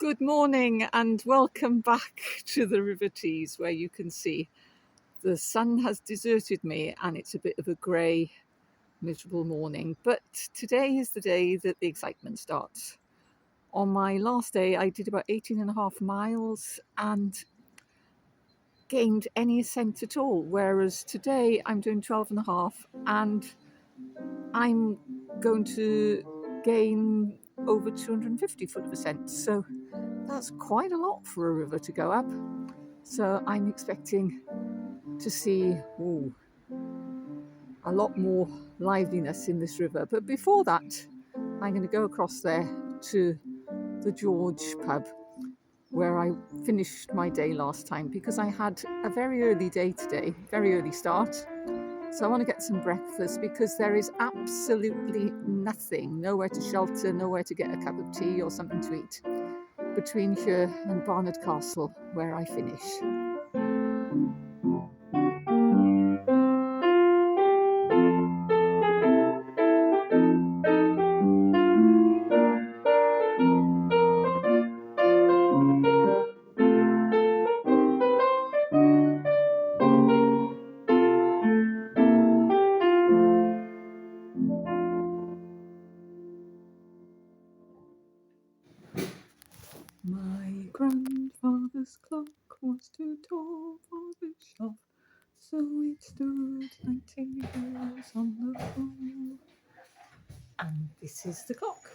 Good morning and welcome back to the River Tees, where you can see the sun has deserted me and it's a bit of a grey, miserable morning. But today is the day that the excitement starts. On my last day, I did about 18.5 miles and gained any ascent at all, whereas today I'm doing 12.5 and I'm going to gain over 250 foot of ascent. So that's quite a lot for a river to go up. So I'm expecting to see a lot more liveliness in this river. But before that, I'm going to go across there to the George pub where I finished my day last time, because I had a very early day today, very early start. So I want to get some breakfast because there is absolutely nothing, nowhere to shelter, nowhere to get a cup of tea or something to eat between here and Barnard Castle where I finish. My grandfather's clock was too tall for the shelf, so it stood 19 years on the floor. And this is the clock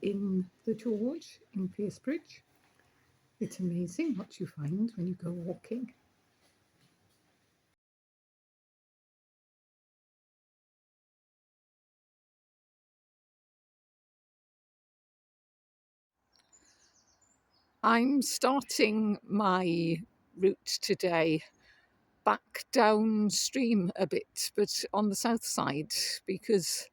in the George in Piercebridge. It's amazing what you find when you go walking. I'm starting my route today back downstream a bit, but on the south side, because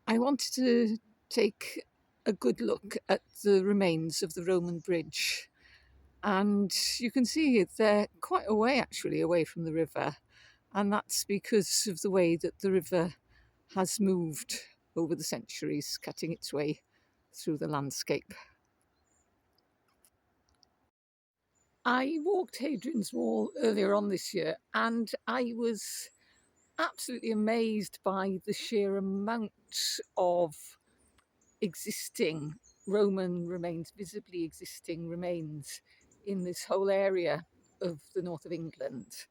I wanted to take a good look at the remains of the Roman bridge. And you can see they're quite a way actually away from the river. And that's because of the way that the river has moved over the centuries, cutting its way through the landscape. I walked Hadrian's Wall earlier on this year and I was absolutely amazed by the sheer amount of existing Roman remains, visibly existing remains in this whole area of the north of England,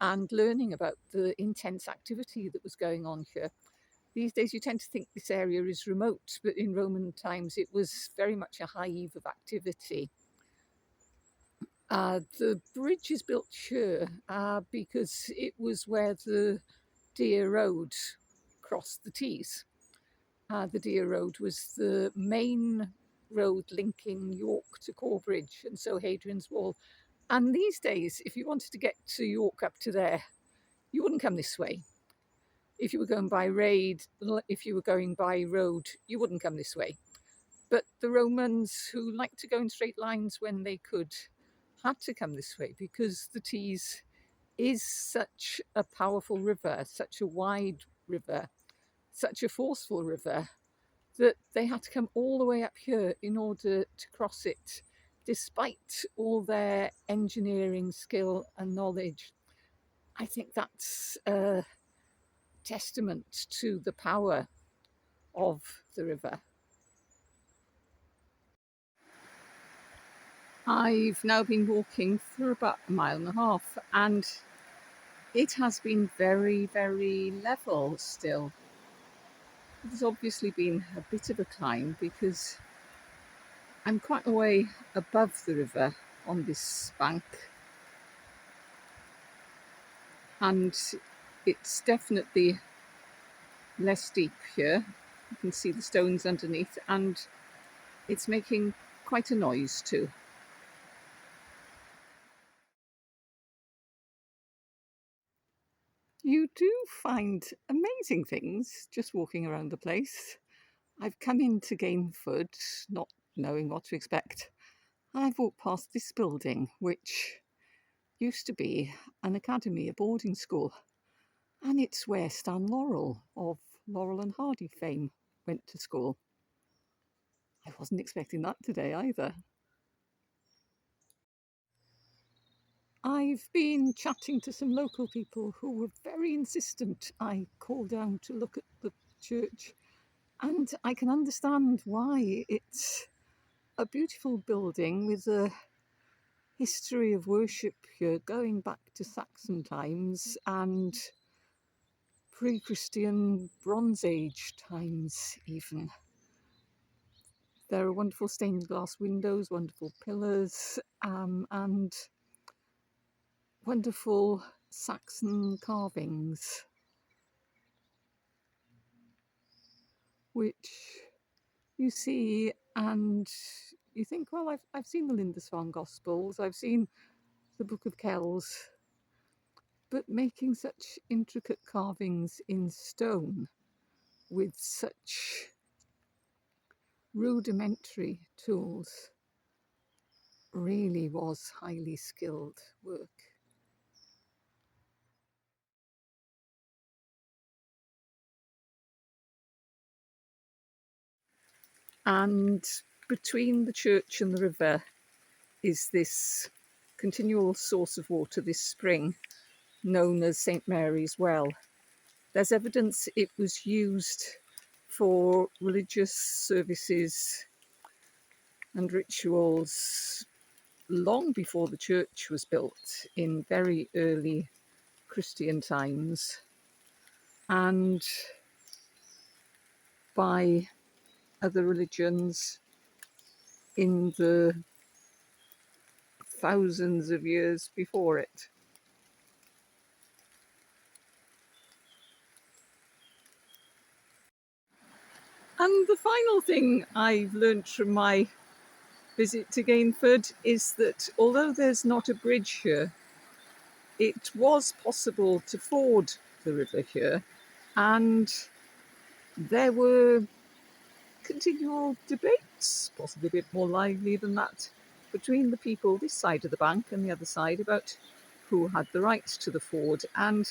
and learning about the intense activity that was going on here. These days you tend to think this area is remote, but in Roman times it was very much a hive of activity. The bridge is built here because it was where the Deer Road crossed the Tees. The Deer Road was the main road linking York to Corbridge, and so Hadrian's Wall. And these days, if you wanted to get to York up to there, you wouldn't come this way. If you were going by if you were going by road, you wouldn't come this way. But the Romans, who liked to go in straight lines when they could, had to come this way because the Tees is such a powerful river, such a wide river, such a forceful river, that they had to come all the way up here in order to cross it, despite all their engineering skill and knowledge. I think that's a testament to the power of the river. I've now been walking for about 1.5 miles and it has been very, very level still. There's obviously been a bit of a climb because I'm quite a way above the river on this bank, and it's definitely less deep here. You can see the stones underneath and it's making quite a noise too. You do find amazing things just walking around the place. I've come in to gain food, not knowing what to expect. I've walked past this building, which used to be an academy, a boarding school, and it's where Stan Laurel of Laurel and Hardy fame went to school. I wasn't expecting that today either. I've been chatting to some local people who were very insistent I call down to look at the church, and I can understand why. It's a beautiful building with a history of worship here going back to Saxon times and pre-Christian Bronze Age times even. There are wonderful stained glass windows, wonderful pillars, and wonderful Saxon carvings, which you see and you think, well, I've seen the Lindisfarne Gospels, I've seen the Book of Kells, but making such intricate carvings in stone with such rudimentary tools really was highly skilled work. And between the church and the river is this continual source of water, this spring known as St Mary's Well. There's evidence it was used for religious services and rituals long before the church was built in very early Christian times, and by other religions in the thousands of years before it. And the final thing I've learnt from my visit to Gainford is that although there's not a bridge here, it was possible to ford the river here, and there were continual debates, possibly a bit more lively than that, between the people this side of the bank and the other side about who had the right to the ford. And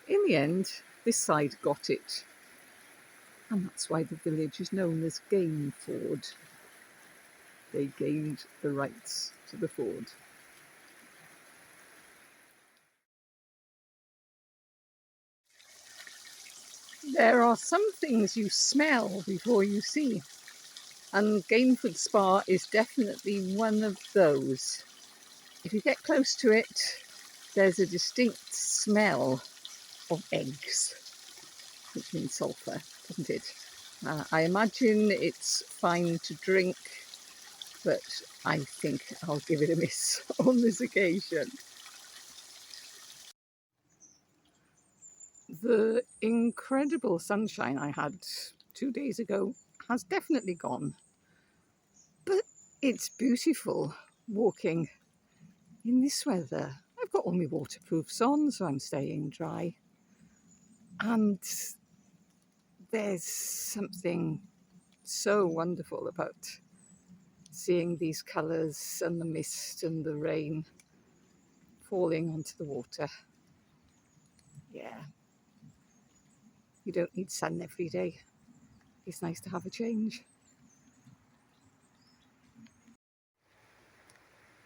in the end, this side got it. And that's why the village is known as Gainford. They gained the rights to the ford. There are some things you smell before you see, and Gainford Spa is definitely one of those. If you get close to it, there's a distinct smell of eggs, which means sulphur, doesn't it? I imagine it's fine to drink, but I think I'll give it a miss on this occasion. The incredible sunshine I had 2 days ago has definitely gone, but it's beautiful walking in this weather. I've got all my waterproofs on, so I'm staying dry. And there's something so wonderful about seeing these colours and the mist and the rain falling onto the water. Yeah, you don't need sun every day. It's nice to have a change.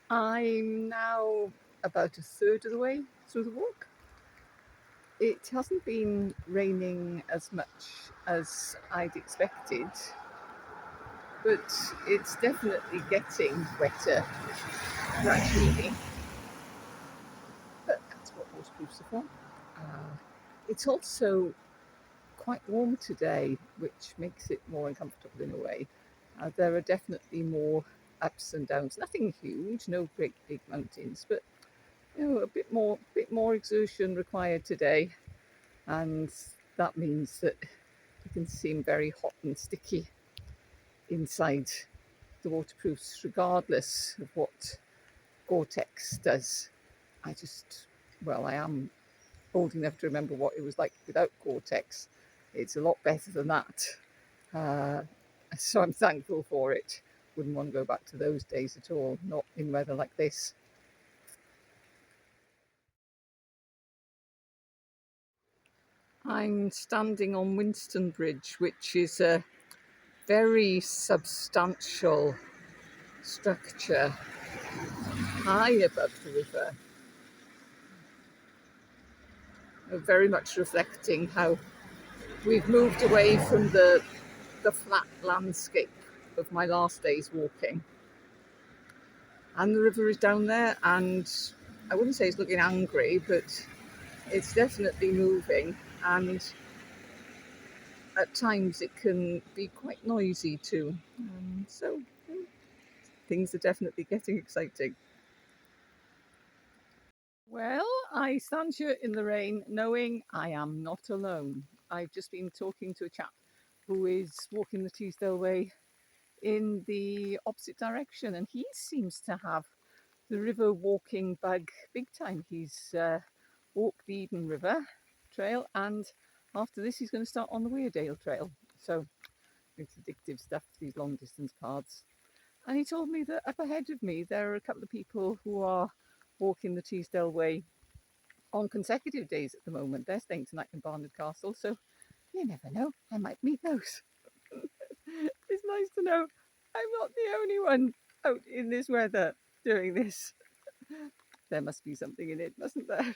I'm now about a third of the way through the walk. It hasn't been raining as much as I'd expected, but it's definitely getting wetter gradually. But that's what waterproofs are for. It's also quite warm today, which makes it more uncomfortable in a way. There are definitely more ups and downs. Nothing huge, no great big mountains, but a bit more exertion required today, and that means that it can seem very hot and sticky inside the waterproofs, regardless of what Gore-Tex does. I am old enough to remember what it was like without Gore-Tex. It's a lot better than that. So I'm thankful for it. Wouldn't want to go back to those days at all, not in weather like this. I'm standing on Winston Bridge, which is a very substantial structure high above the river. very much reflecting how we've moved away from the flat landscape of my last day's walking. And the river is down there, and I wouldn't say it's looking angry, but it's definitely moving, and at times it can be quite noisy too. So things are definitely getting exciting. Well, I stand here in the rain knowing I am not alone. I've just been talking to a chap who is walking the Teesdale Way in the opposite direction, and he seems to have the river walking bug big time. He's walked the Eden River Trail, and after this he's going to start on the Weardale Trail. So it's addictive stuff, these long distance paths. And he told me that up ahead of me there are a couple of people who are walking the Teesdale Way on consecutive days at the moment. They're staying tonight in Barnard Castle, so you never know, I might meet those. It's nice to know I'm not the only one out in this weather doing this. There must be something in it, mustn't there?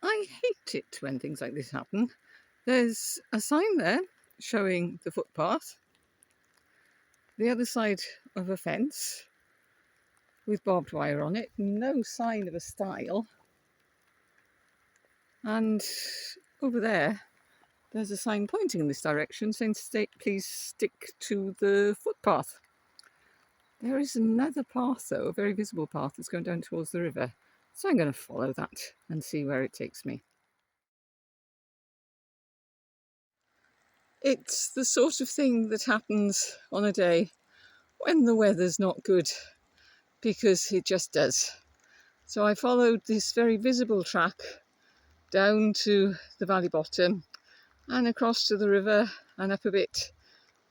I hate it when things like this happen. There's a sign there showing the footpath, the other side of a fence with barbed wire on it, no sign of a stile. And over there's a sign pointing in this direction saying, please stick to the footpath. There is another path though, a very visible path that's going down towards the river. So I'm going to follow that and see where it takes me. It's the sort of thing that happens on a day when the weather's not good, because it just does. So I followed this very visible track down to the valley bottom and across to the river and up a bit,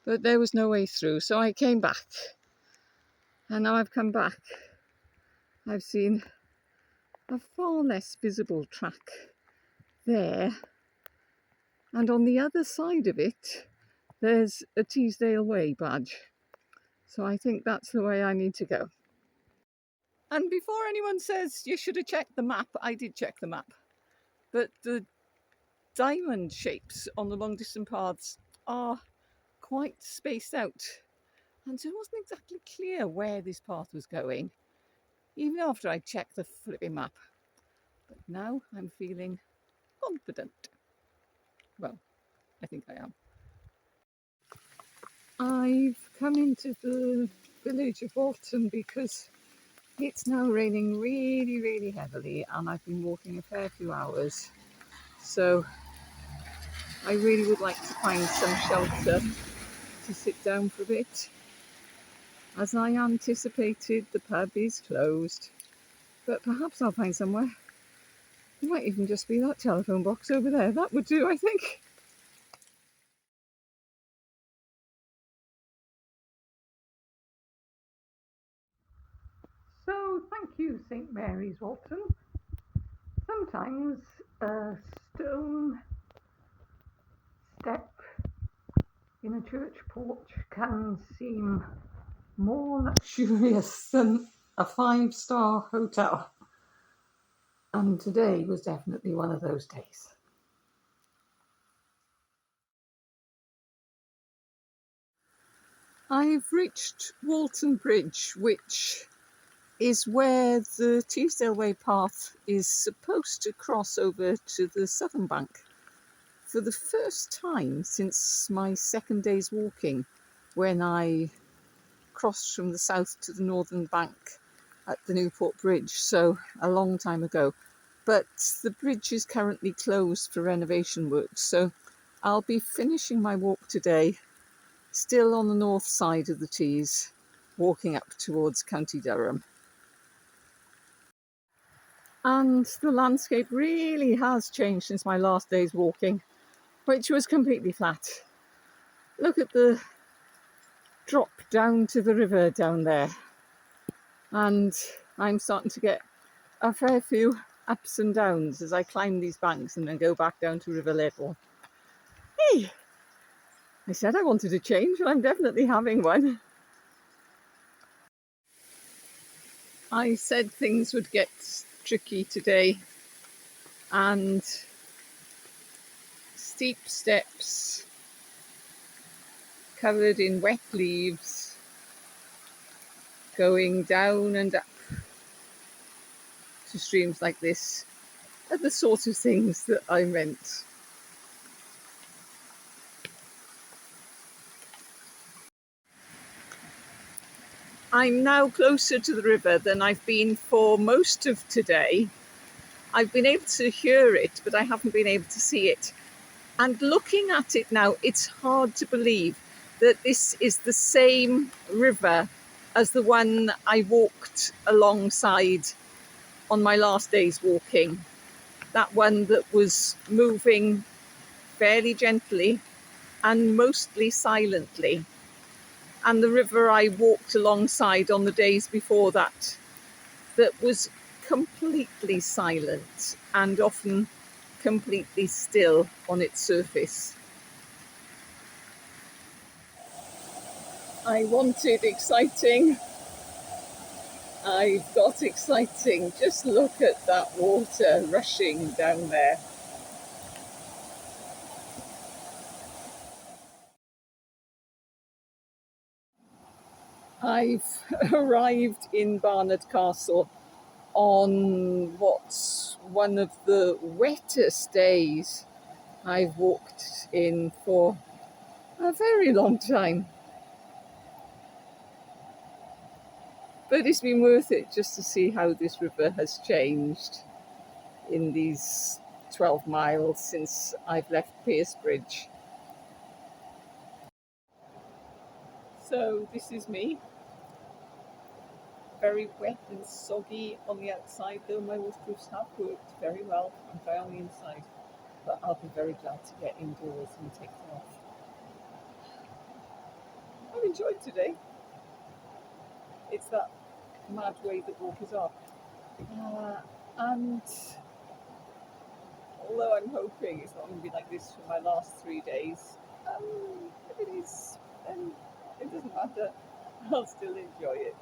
but there was no way through, so I came back. And now I've come back, I've seen a far less visible track there, and on the other side of it there's a Teesdale Way badge, so I think that's the way I need to go. And before anyone says you should have checked the map, I did check the map, but the diamond shapes on the long distance paths are quite spaced out, and so it wasn't exactly clear where this path was going, even after I checked the flipping map. But now I'm feeling confident. Well, I think I am. I've come into the village of Walton because it's now raining really, really heavily, and I've been walking a fair few hours. So I really would like to find some shelter to sit down for a bit. As I anticipated, the pub is closed, but perhaps I'll find somewhere. It might even just be that telephone box over there. That would do, I think. So, thank you, St Mary's, Walton. Sometimes a stone step in a church porch can seem more luxurious than a 5-star hotel. And today was definitely one of those days. I've reached Walton Bridge, which is where the Teesdale Way path is supposed to cross over to the southern bank. For the first time since my second day's walking, when I crossed from the south to the northern bank at the Newport Bridge, so a long time ago. But the bridge is currently closed for renovation work, so I'll be finishing my walk today, still on the north side of the Tees, walking up towards County Durham. And the landscape really has changed since my last day's walking, which was completely flat. Look at the drop down to the river down there. And I'm starting to get a fair few ups and downs as I climb these banks and then go back down to river level. Hey, I said I wanted a change, and I'm definitely having one. I said things would get tricky today, and steep steps covered in wet leaves going down and up to streams like this are the sort of things that I meant. I'm now closer to the river than I've been for most of today. I've been able to hear it, but I haven't been able to see it. And looking at it now, it's hard to believe that this is the same river as the one I walked alongside on my last day's walking. That one that was moving fairly gently and mostly silently. And the river I walked alongside on the days before that was completely silent and often completely still on its surface. I wanted exciting. I've got exciting. Just look at that water rushing down there. I've arrived in Barnard Castle on what's one of the wettest days I've walked in for a very long time. But it's been worth it just to see how this river has changed in these 12 miles since I've left Piercebridge. So this is me, very wet and soggy on the outside, though my waterproofs have worked very well. I'm dry on the inside, but I'll be very glad to get indoors and take them off. I've enjoyed today. It's that mad way that walkers are. And although I'm hoping it's not going to be like this for my last 3 days, if it is, then it doesn't matter. I'll still enjoy it.